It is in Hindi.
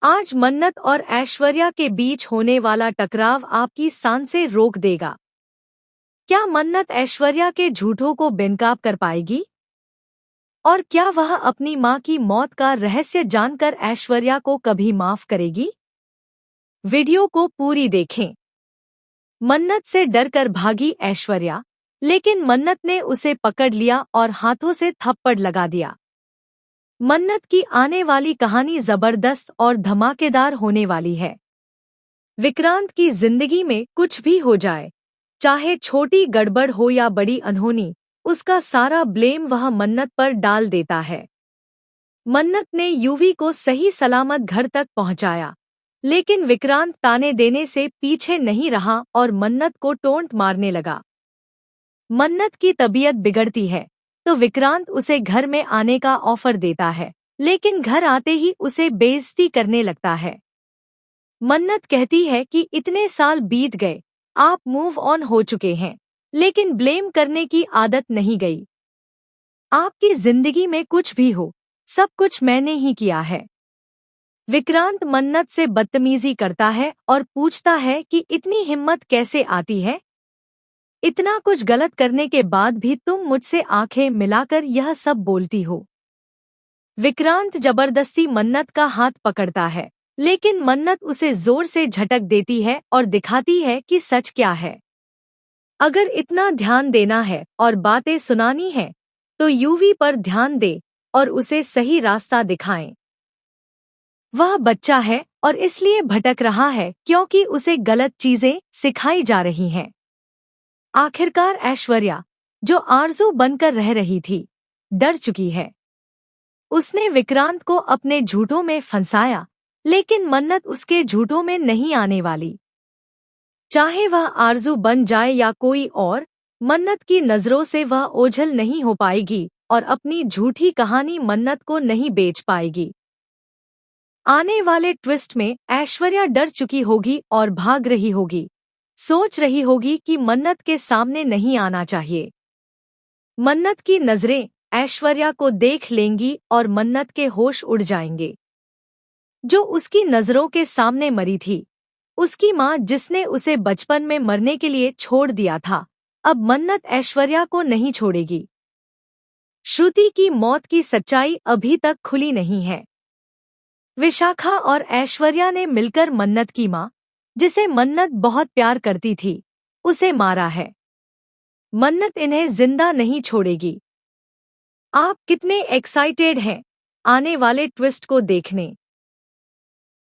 आज मन्नत और ऐश्वर्या के बीच होने वाला टकराव आपकी सांसें रोक देगा। क्या मन्नत ऐश्वर्या के झूठों को बेनकाब कर पाएगी? और क्या वह अपनी मां की मौत का रहस्य जानकर ऐश्वर्या को कभी माफ करेगी? वीडियो को पूरी देखें। मन्नत से डरकर भागी ऐश्वर्या, लेकिन मन्नत ने उसे पकड़ लिया और हाथों से थप्पड़ लगा दिया। मन्नत की आने वाली कहानी जबरदस्त और धमाकेदार होने वाली है। विक्रांत की जिंदगी में कुछ भी हो जाए, चाहे छोटी गड़बड़ हो या बड़ी अनहोनी, उसका सारा ब्लेम वह मन्नत पर डाल देता है। मन्नत ने युवी को सही सलामत घर तक पहुंचाया, लेकिन विक्रांत ताने देने से पीछे नहीं रहा और मन्नत को टोंट मारने लगा। मन्नत की तबीयत बिगड़ती है तो विक्रांत उसे घर में आने का ऑफर देता है, लेकिन घर आते ही उसे बेइज्जती करने लगता है। मन्नत कहती है कि इतने साल बीत गए, आप मूव ऑन हो चुके हैं, लेकिन ब्लेम करने की आदत नहीं गई। आपकी जिंदगी में कुछ भी हो, सब कुछ मैंने ही किया है। विक्रांत मन्नत से बदतमीजी करता है और पूछता है कि इतनी हिम्मत कैसे आती है? इतना कुछ गलत करने के बाद भी तुम मुझसे आंखें मिलाकर यह सब बोलती हो। विक्रांत जबरदस्ती मन्नत का हाथ पकड़ता है, लेकिन मन्नत उसे जोर से झटक देती है और दिखाती है कि सच क्या है। अगर इतना ध्यान देना है और बातें सुनानी है, तो युवी पर ध्यान दे और उसे सही रास्ता दिखाएं। वह बच्चा है और इसलिए भटक रहा है क्योंकि उसे गलत चीजें सिखाई जा रही हैं। आखिरकार ऐश्वर्या, जो आरज़ू बनकर रह रही थी, डर चुकी है। उसने विक्रांत को अपने झूठों में फंसाया, लेकिन मन्नत उसके झूठों में नहीं आने वाली। चाहे वह आरज़ू बन जाए या कोई और, मन्नत की नज़रों से वह ओझल नहीं हो पाएगी और अपनी झूठी कहानी मन्नत को नहीं बेच पाएगी। आने वाले ट्विस्ट में ऐश्वर्या डर चुकी होगी और भाग रही होगी, सोच रही होगी कि मन्नत के सामने नहीं आना चाहिए। मन्नत की नजरें ऐश्वर्या को देख लेंगी और मन्नत के होश उड़ जाएंगे। जो उसकी नजरों के सामने मरी थी, उसकी मां जिसने उसे बचपन में मरने के लिए छोड़ दिया था, अब मन्नत ऐश्वर्या को नहीं छोड़ेगी। श्रुति की मौत की सच्चाई अभी तक खुली नहीं है। विशाखा और ऐश्वर्या ने मिलकर मन्नत की मां, जिसे मन्नत बहुत प्यार करती थी, उसे मारा है। मन्नत इन्हें जिंदा नहीं छोड़ेगी। आप कितने एक्साइटेड हैं आने वाले ट्विस्ट को देखने?